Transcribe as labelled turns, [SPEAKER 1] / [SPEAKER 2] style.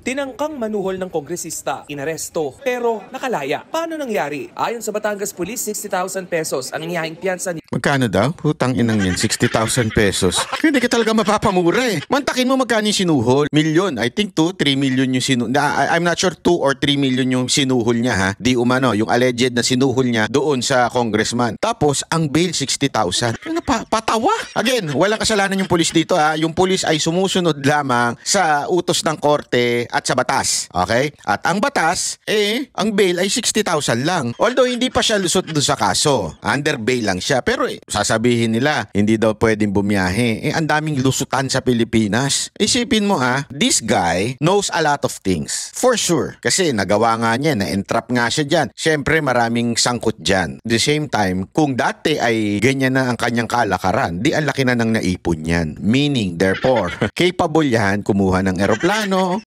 [SPEAKER 1] Tinangkang manuhol ng kongresista, inaresto, pero nakalaya. Paano nangyari? Ayon sa Batangas Police, 60,000 pesos ang inihahing piyansa ni...
[SPEAKER 2] Magkano daw? Putang inang yan, 60,000 pesos. Hindi ka talaga mapapamura eh. Mantakin mo magkano yung sinuhol. Milyon. I think 2-3 million yung sinuhol. I'm not sure 2 or 3 million yung sinuhol niya ha. Di umano, yung alleged na sinuhol niya doon sa congressman. Tapos, ang bail 60,000. Patawa. Again, walang kasalanan yung pulis dito ha. Yung pulis ay sumusunod lamang sa utos ng korte at sa batas. Okay? At ang batas, ang bail ay 60,000 lang. Although, hindi pa siya lusot doon sa kaso. Under bail lang siya. Pero sasabihin nila, hindi daw pwedeng bumiyahe. Ang daming lusutan sa Pilipinas. Isipin mo this guy knows a lot of things. For sure. Kasi nagawa nga niya, na-entrap nga siya dyan. Siyempre, maraming sangkot dyan. At the same time, kung dati ay ganyan na ang kanyang kalakaran, di ang laki na ng naipon yan. Meaning, therefore, capable yan kumuha ng eroplano,